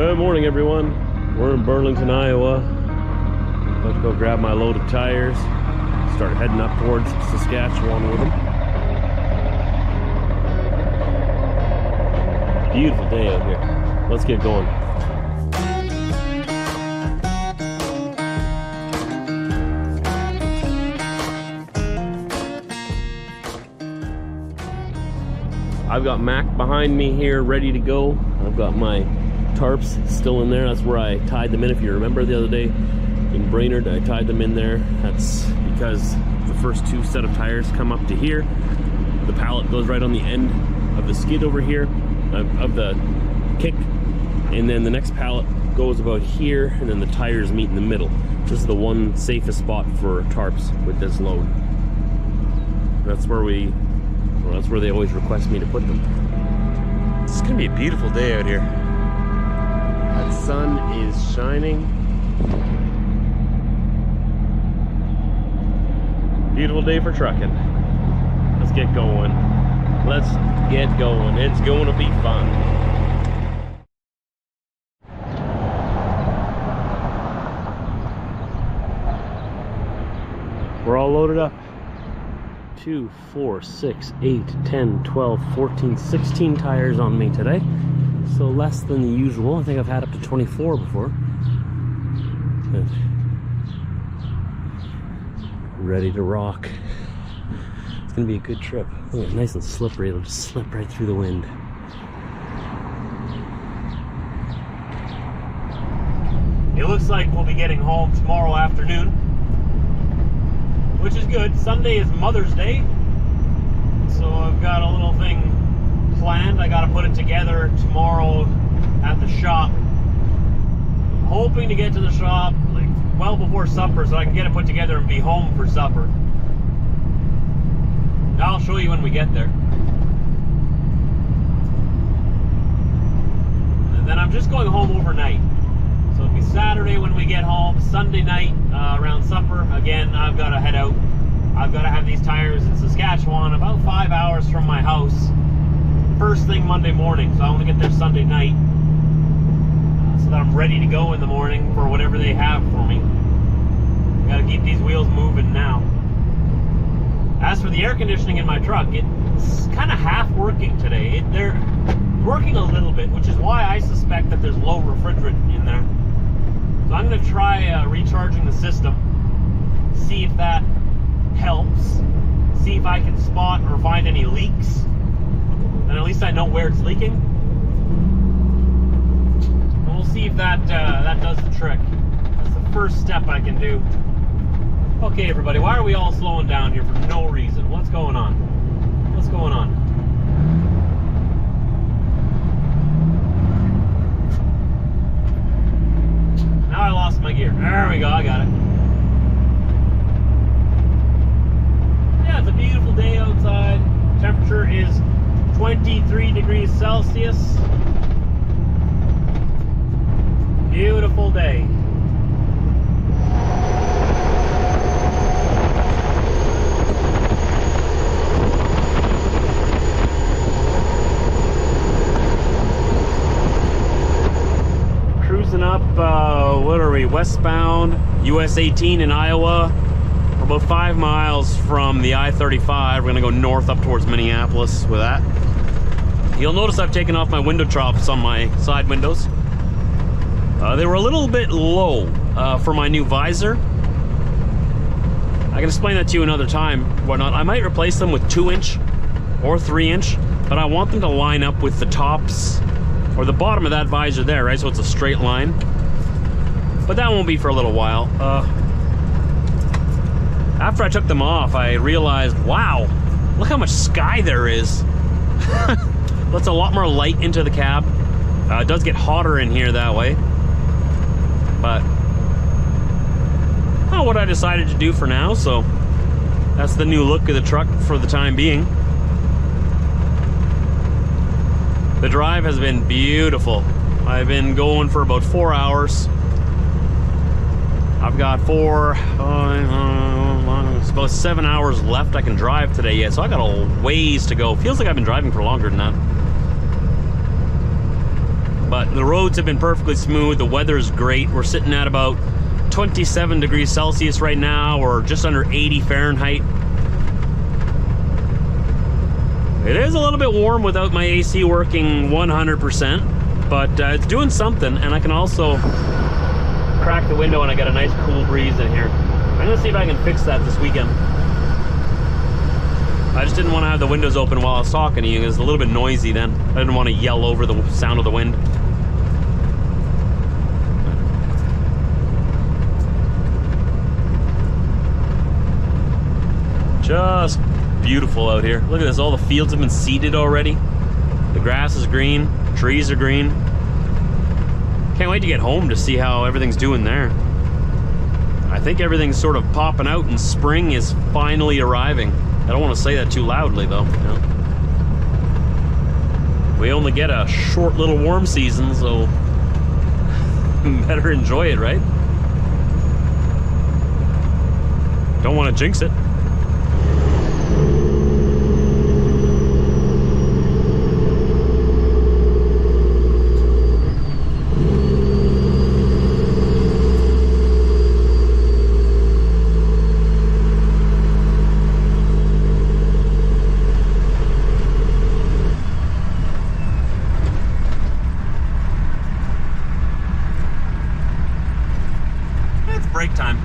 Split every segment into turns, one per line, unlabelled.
Good morning, everyone. We're in Burlington, Iowa. About to go grab my load of tires. Start heading up towards Saskatchewan with them. Beautiful day out here. Let's get going. I've got Mac behind me here, ready to go. I've got my tarps still in there. That's where I tied them in. If you remember the other day in Brainerd, I tied them in there. That's because the first two set of tires come up to here. The pallet goes right on the end of the skid over here, of the kick, and then the next pallet goes about here, and then the tires meet in the middle. This is the one safest spot for tarps with this load. That's where that's where they always request me to put them. It's gonna be a beautiful day out here. That sun is shining. Beautiful day for trucking. Let's get going. Let's get going. It's going to be fun. We're all loaded up. 2, 4, 6, 8, 10, 12, 14, 16 tires on me today. So less than the usual. I think I've had up to 24 before. But ready to rock. It's gonna be a good trip. Oh, nice and slippery. It'll just slip right through the wind. It looks like we'll be getting home tomorrow afternoon, which is good. Sunday is Mother's Day, so I've got a little thing planned. I got to put it together tomorrow at the shop. I'm hoping to get to the shop like well before supper so I can get it put together and be home for supper. I'll show you when we get there. And then I'm just going home overnight. So it'll be Saturday when we get home, Sunday night around supper. Again, I've got to head out. I've got to have these tires in Saskatchewan, about 5 hours from my house, first thing Monday morning. So I want to get there Sunday night so that I'm ready to go in the morning for whatever they have for me. Got to keep these wheels moving now. As for the air conditioning in my truck, it's kind of half working today. They're working a little bit, which is why I suspect that there's low refrigerant in there. So I'm going to try recharging the system, see if that helps, see if I can spot or find any leaks, and at least I know where it's leaking. And we'll see if that does the trick. That's the first step I can do. Okay, everybody, why are we all slowing down here for no reason? What's going on? What's going on? Now I lost my gear. There we go, I got it. Yeah, it's a beautiful day outside. Temperature is 23 degrees Celsius. Beautiful day. Cruising up, what are we, westbound, US 18 in Iowa. We're about 5 miles from the I-35. We're gonna go north up towards Minneapolis with that. You'll notice I've taken off my window troughs on my side windows. They were a little bit low for my new visor. I can explain that to you another time, whatnot. I might replace them with 2-inch or 3-inch, but I want them to line up with the tops or the bottom of that visor there, right? So it's a straight line. But that won't be for a little while. After I took them off, I realized, wow, look how much sky there is. Lets a lot more light into the cab. It does get hotter in here that way. But not what I decided to do for now, so that's the new look of the truck for the time being. The drive has been beautiful. I've been going for about 4 hours. I've got it's about 7 hours left I can drive today yet, so I got a ways to go. Feels like I've been driving for longer than that. But The roads have been perfectly smooth. The weather is great. We're sitting at about 27 degrees Celsius right now, or just under 80 Fahrenheit. It is a little bit warm without my AC working 100%, but it's doing something, and I can also crack the window and I got a nice cool breeze in here. I'm gonna see if I can fix that this weekend. I just didn't want to have the windows open while I was talking to you. It was a little bit noisy then. I didn't want to yell over the sound of the wind. Just beautiful out here. Look at this, all the fields have been seeded already. The grass is green, trees are green. Can't wait to get home to see how everything's doing there. I think everything's sort of popping out and spring is finally arriving. I don't want to say that too loudly though. You know? We only get a short little warm season, so better enjoy it, right? Don't want to jinx it. Break time.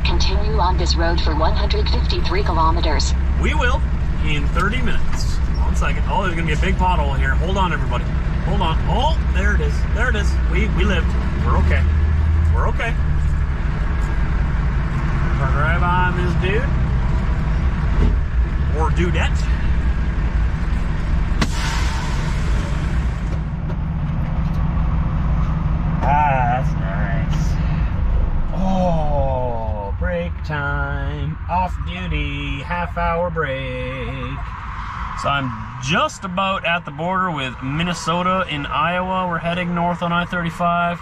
Continue on this road for 153 kilometers.
We will in 30 minutes. 1 second. Oh, there's gonna be a big pothole here. Hold on, everybody. Hold on. Oh, there it is. There it is. We lived. We're okay. We're okay. Park right behind this dude. Or dudette. Ah, that's nice. Oh, break time. Off duty, half-hour break. So I'm just about at the border with Minnesota in Iowa. We're heading north on I-35.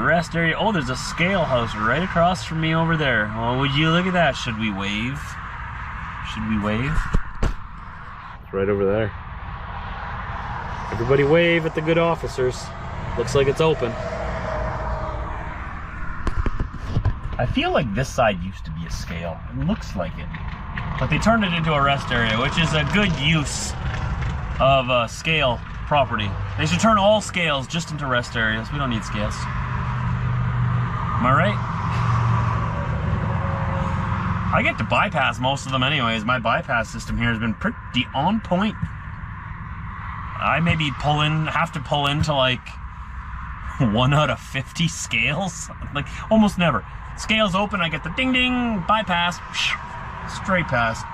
Rest area. Oh, there's a scale house right across from me over there. Oh, would you look at that? Should we wave? Should we wave? It's right over there. Everybody wave at the good officers. Looks like it's open. I feel like this side used to be a scale. It looks like it. But they turned it into a rest area, which is a good use of scale property. They should turn all scales just into rest areas. We don't need scales. Am I right? I get to bypass most of them anyways. My bypass system here has been pretty on point. I maybe have to pull into like 1 out of 50 scales. Like almost never. Scales open, I get the ding ding, bypass, straight past.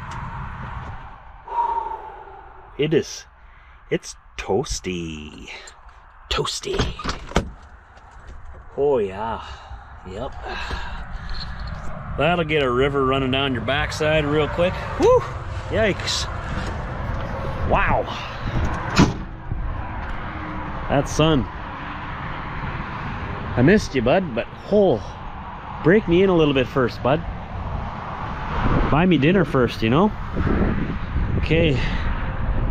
It's toasty. Toasty. Oh yeah. Yep. That'll get a river running down your backside real quick. Whew! Yikes. Wow. That sun. I missed you, bud, but break me in a little bit first, bud. Buy me dinner first, you know? Okay.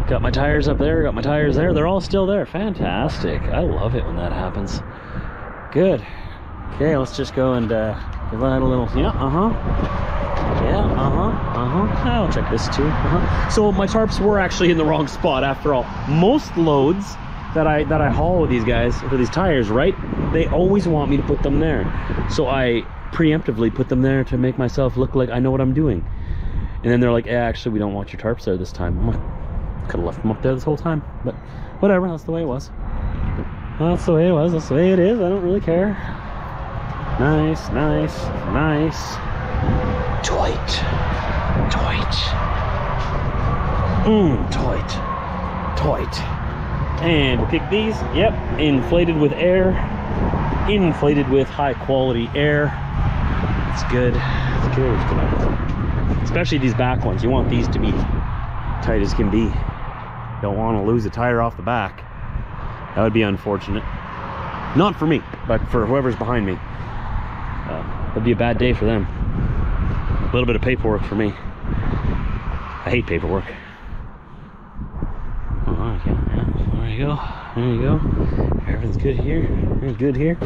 Got my tires up there, got my tires there. They're all still there. Fantastic. I love it when that happens. Good. Okay, let's just go and give that a little, yeah, I'll check this too. So my tarps were actually in the wrong spot after all. Most loads that I haul with these guys for these tires, right? They always want me to put them there. So I preemptively put them there to make myself look like I know what I'm doing. And then they're like, actually, we don't want your tarps there this time. I'm like, could have left them up there this whole time, but whatever, that's the way it was. That's the way it was, that's the way it is. I don't really care. Nice, nice, nice. Tight. Tight. Tight. Tight. And we'll kick these. Yep, inflated with air. Inflated with high quality air. It's good. It's good. It's good. Especially these back ones. You want these to be tight as can be. Don't want to lose a tire off the back. That would be unfortunate. Not for me, but for whoever's behind me. It'd be a bad day for them. A little bit of paperwork for me. I hate paperwork. you go. There you go. Everything's good here. Everything's good here.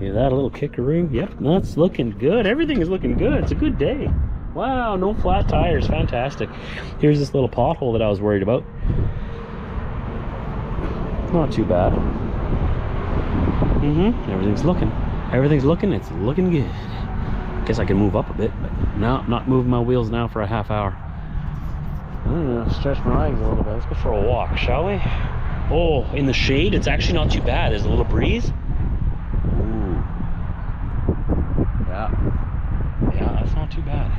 Yeah, that a little kickaroo. Yep, that's looking good. Everything is looking good. It's a good day. Wow, no flat tires. Fantastic. Here's this little pothole that I was worried about. Not too bad. Everything's looking. It's looking good. Guess I can move up a bit, but no, I'm not moving my wheels now for a half hour. I'm gonna stretch my legs a little bit. Let's go for a walk, shall we? Oh, in the shade, it's actually not too bad. There's a little breeze. Ooh. Yeah, that's not too bad.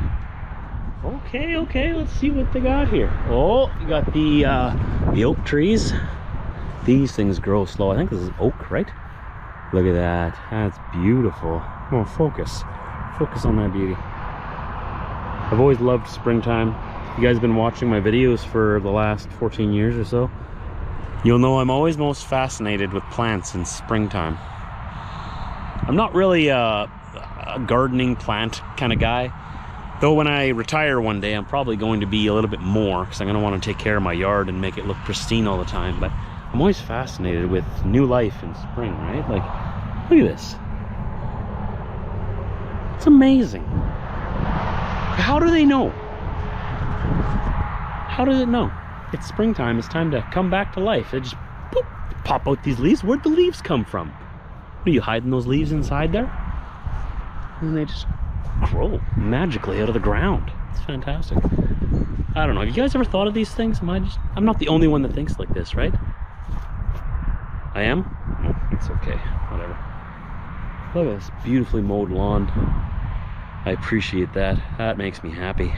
Okay, let's see what they got here. Oh, you got the oak trees. These things grow slow. I think this is oak, right? Look at that. That's beautiful. Oh, focus on that beauty. I've always loved springtime. You guys have been watching my videos for the last 14 years or so. You'll know I'm always most fascinated with plants in springtime. I'm not really a gardening plant kind of guy, though when I retire one day I'm probably going to be a little bit more, because I'm going to want to take care of my yard and make it look pristine all the time. But I'm always fascinated with new life in spring, right? Like, look at this. It's amazing. How do they know? How does it know? It's springtime, it's time to come back to life. They just boop, pop out these leaves. Where'd the leaves come from? What, are you hiding those leaves inside there? And they just grow magically out of the ground. It's fantastic. I don't know, have you guys ever thought of these things? I'm not the only one that thinks like this, right? I am? No, it's okay, whatever. Look at this beautifully mowed lawn. I appreciate that. That makes me happy.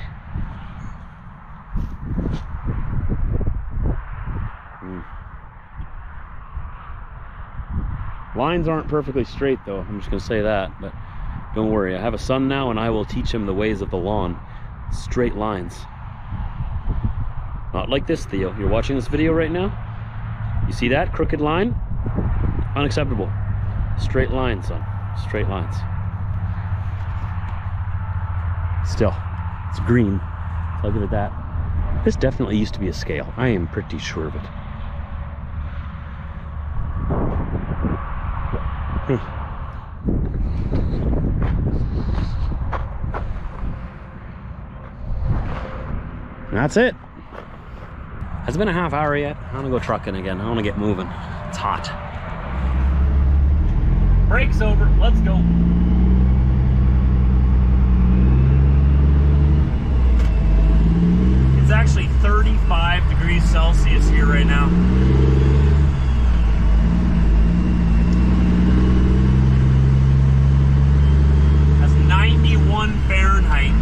Lines aren't perfectly straight though, I'm just gonna say that, but don't worry, I have a son now and I will teach him the ways of the lawn. Straight lines. Not like this, Theo. You're watching this video right now? You see that crooked line? Unacceptable. Straight lines, son. Straight lines. Still, it's green. So I'll give it that. This definitely used to be a scale. I am pretty sure of it. That's it. Has it been a half hour yet? I want to go trucking again. I want to get moving. It's hot. Break's over. Let's go. It's actually 35 degrees Celsius here right now. That's 91 Fahrenheit.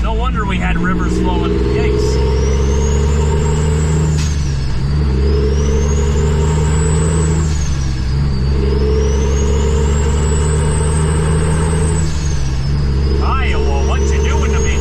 No wonder we had rivers flowing. Yikes. Iowa, what you doing to me?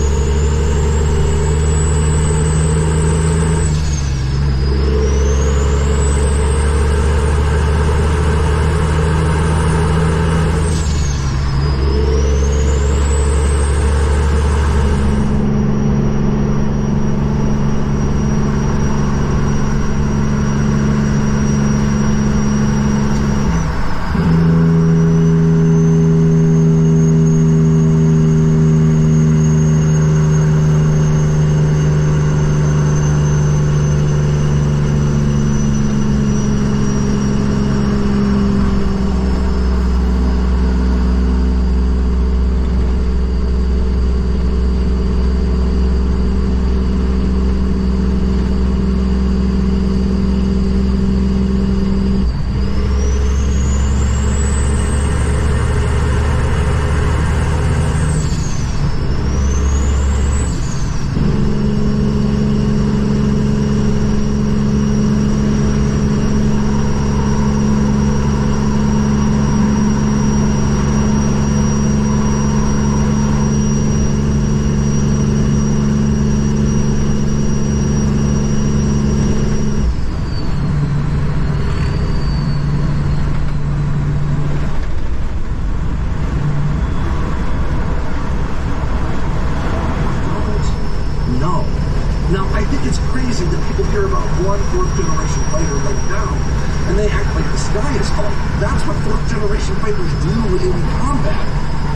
generation fighters do in combat.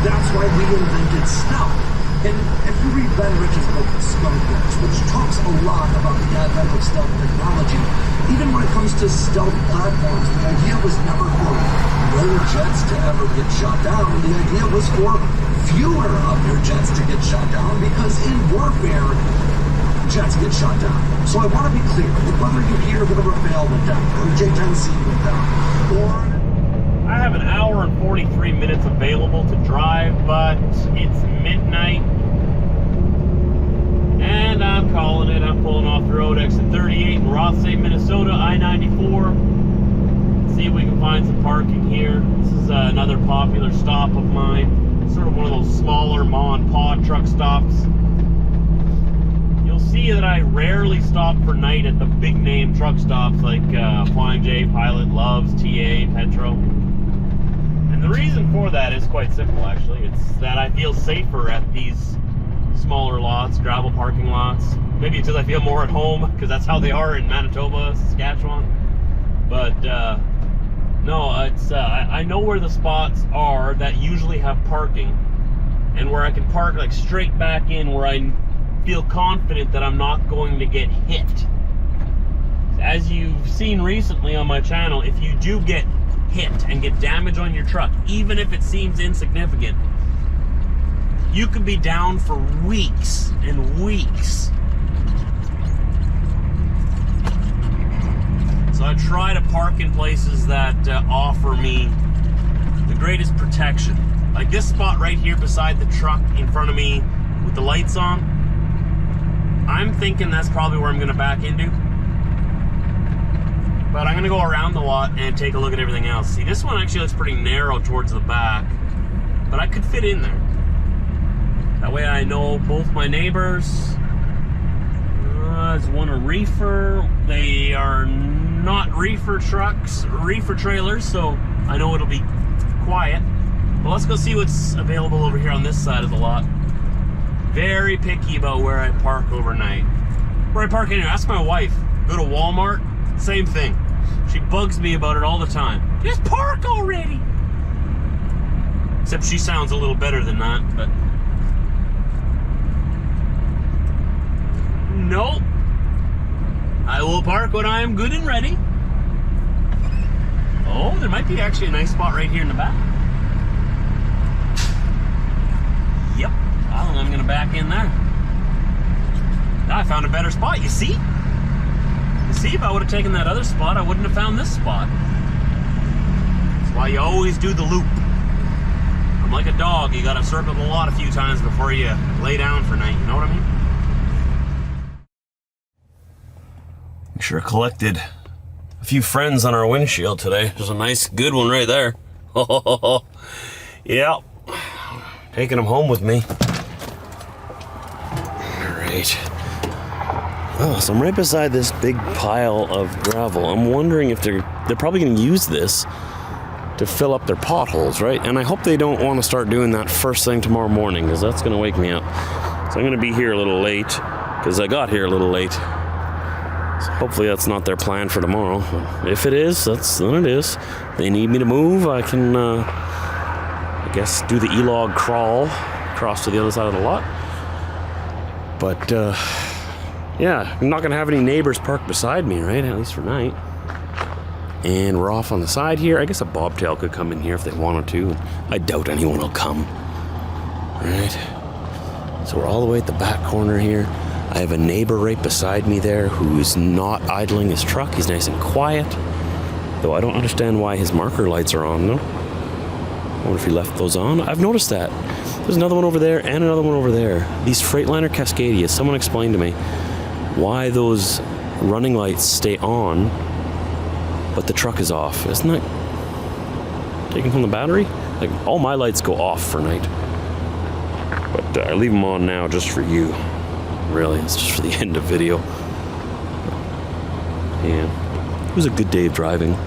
That's why we invented stealth. And if you read Ben Rich's book, Skunk Works, which talks a lot about the advent of stealth technology, even when it comes to stealth platforms, the idea was never for no jets to ever get shot down. The idea was for fewer of your jets to get shot down, because in warfare, jets get shot down. So I want to be clear that whether you hear that a Rafale went down, or a J-10C went down, or...
I have an hour and 43 minutes available to drive, but it's midnight. And I'm calling it. I'm pulling off the road, exit 38 in Rothsay, Minnesota, I-94. See if we can find some parking here. This is another popular stop of mine. It's sort of one of those smaller ma and pa truck stops. You'll see that I rarely stop for night at the big name truck stops like Flying J, Pilot, Loves, TA, Petro. And the reason for that is quite simple, actually. It's that I feel safer at these smaller lots, gravel parking lots. Maybe it's because I feel more at home, because that's how they are in Manitoba, Saskatchewan. But no, it's I know where the spots are that usually have parking, and where I can park like straight back in, where I feel confident that I'm not going to get hit. As you've seen recently on my channel, if you do get hit and get damage on your truck, even if it seems insignificant, you could be down for weeks and weeks. So I try to park in places that offer me the greatest protection. Like this spot right here beside the truck in front of me with the lights on. I'm thinking that's probably where I'm gonna back into. But I'm gonna go around the lot and take a look at everything else. See, this one actually looks pretty narrow towards the back, but I could fit in there. That way I know both my neighbors. There's one a reefer. They are not reefer trucks, reefer trailers, so I know it'll be quiet. But let's go see what's available over here on this side of the lot. Very picky about where I park overnight. Where I park anywhere. Ask my wife. Go to Walmart. Same thing. She bugs me about it all the time. Just park already! Except she sounds a little better than that, but... Nope. I will park when I am good and ready. Oh, there might be actually a nice spot right here in the back. Yep. I think I'm gonna back in there. Now I found a better spot, you see? See, if I would have taken that other spot, I wouldn't have found this spot. That's why you always do the loop. I'm like a dog, you gotta circle the lot a few times before you lay down for night, you know what I mean? Make sure I collected a few friends on our windshield today. There's a nice, good one right there. Yeah, taking them home with me. All right. Oh, so I'm right beside this big pile of gravel. I'm wondering if they're probably going to use this to fill up their potholes, right? And I hope they don't want to start doing that first thing tomorrow morning, because that's going to wake me up. So I'm going to be here a little late, because I got here a little late. So hopefully that's not their plan for tomorrow. If it is, then it is. If they need me to move, I can, I guess, do the E-log crawl across to the other side of the lot. But, yeah, I'm not going to have any neighbors parked beside me, right? At least for night. And we're off on the side here. I guess a bobtail could come in here if they wanted to. I doubt anyone will come. Right? So we're all the way at the back corner here. I have a neighbor right beside me there who's not idling his truck. He's nice and quiet. Though I don't understand why his marker lights are on, though. I wonder if he left those on. I've noticed that. There's another one over there and another one over there. These Freightliner Cascadias. Someone explained to me why those running lights stay on, but the truck is off. Isn't that taken from the battery? Like, all my lights go off for night. But I leave them on now just for you. Really, it's just for the end of video. Yeah, it was a good day of driving.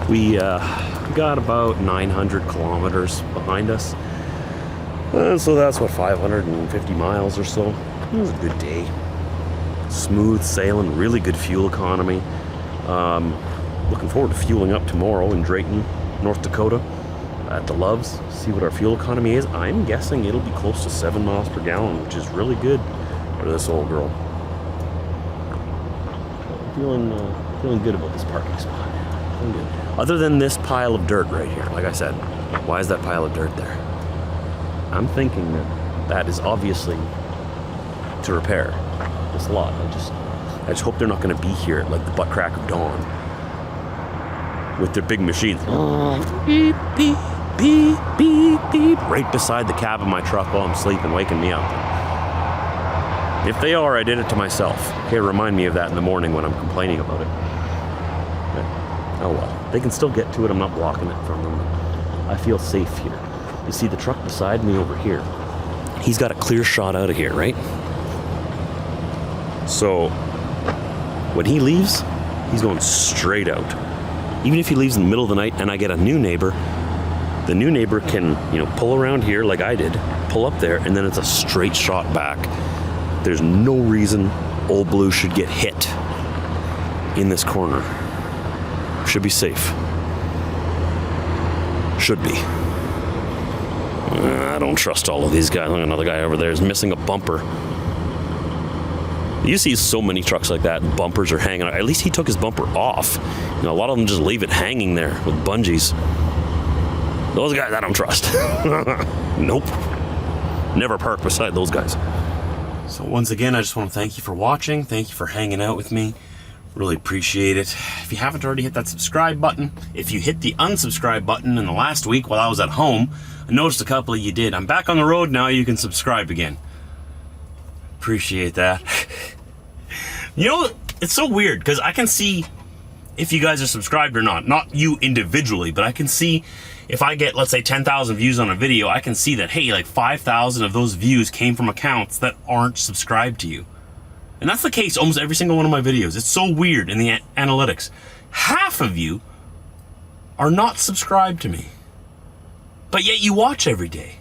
We got about 900 kilometers behind us. So that's what, 550 miles or so. It was a good day. Smooth sailing, really good fuel economy. Looking forward to fueling up tomorrow in Drayton, North Dakota.
at the Loves, see what our fuel economy is. I'm guessing it'll be close to 7 miles per gallon, which is really good for this old girl. I'm feeling good about this parking spot. Feeling good. Other than this pile of dirt right here, like I said, why is that pile of dirt there? I'm thinking that is obviously to repair this lot. I just hope they're not going to be here at like the butt crack of dawn with their big machines. Beep, beep, beep, beep, beep, right beside the cab of my truck while I'm sleeping, waking me up. If they are, I did it to myself. Okay, remind me of that in the morning when I'm complaining about it. Oh well, they can still get to it. I'm not blocking it from them. I feel safe here. You see the truck beside me over here. He's got a clear shot out of here, right? So when he leaves, he's going straight out. Even if he leaves in the middle of the night and I get a new neighbor, the new neighbor can, pull around here like I did, pull up there, and then it's a straight shot back. There's no reason Old Blue should get hit in this corner. Should be safe. Should be. I don't trust all of these guys. Look, another guy over there is missing a bumper. You see so many trucks like that, bumpers are hanging out. At least he took his bumper off. A lot of them just leave it hanging there with bungees. Those guys I don't trust. Nope. Never park beside those guys. So once again, I just want to thank you for watching. Thank you for hanging out with me. Really appreciate it. If you haven't already hit that subscribe button, if you hit the unsubscribe button in the last week while I was at home, I noticed a couple of you did. I'm back on the road now, you can subscribe again. Appreciate that. It's so weird because I can see if you guys are subscribed or not. Not you individually, but I can see if I get, let's say, 10,000 views on a video, I can see that, hey, like 5,000 of those views came from accounts that aren't subscribed to you. And that's the case almost every single one of my videos. It's so weird in the analytics. Half of you are not subscribed to me, but yet you watch every day.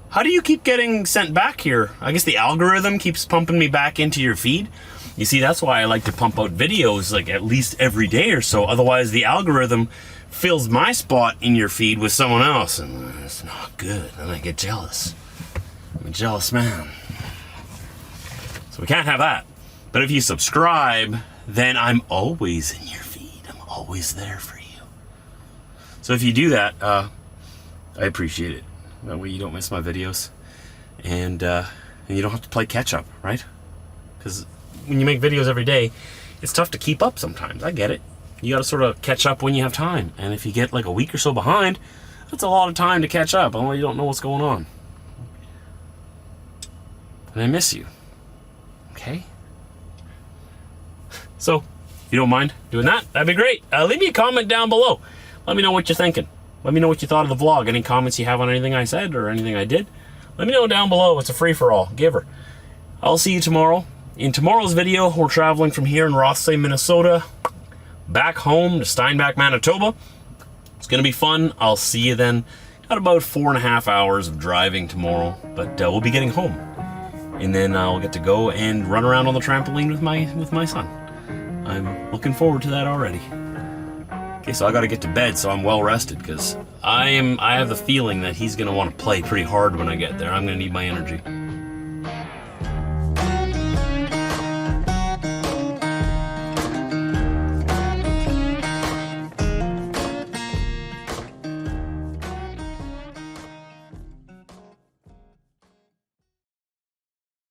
How do you keep getting sent back here? I guess the algorithm keeps pumping me back into your feed. You see, that's why I like to pump out videos like at least every day or so. Otherwise, the algorithm fills my spot in your feed with someone else, and it's not good. And I get jealous. I'm a jealous man. So we can't have that. But if you subscribe, then I'm always in your feed. I'm always there for you. So if you do that, I appreciate it. That way you don't miss my videos, and you don't have to play catch up, right? Because when you make videos every day, it's tough to keep up sometimes. I get it. You got to sort of catch up when you have time, and if you get like a week or so behind, that's a lot of time to catch up, only you don't know what's going on. And I miss you. Okay? So, if you don't mind doing that, that'd be great. Leave me a comment down below. Let me know what you're thinking. Let me know what you thought of the vlog. Any comments you have on anything I said or anything I did, let me know down below. It's a free-for-all. Giver. I'll see you tomorrow. In tomorrow's video, we're traveling from here in Rothsay, Minnesota, back home to Steinbach, Manitoba. It's going to be fun. I'll see you then. Got about 4.5 hours of driving tomorrow, but we'll be getting home. And then I'll get to go and run around on the trampoline with my son. I'm looking forward to that already. Okay, so I gotta get to bed so I'm well rested, because I have the feeling that he's gonna want to play pretty hard when I get there. I'm gonna need my energy.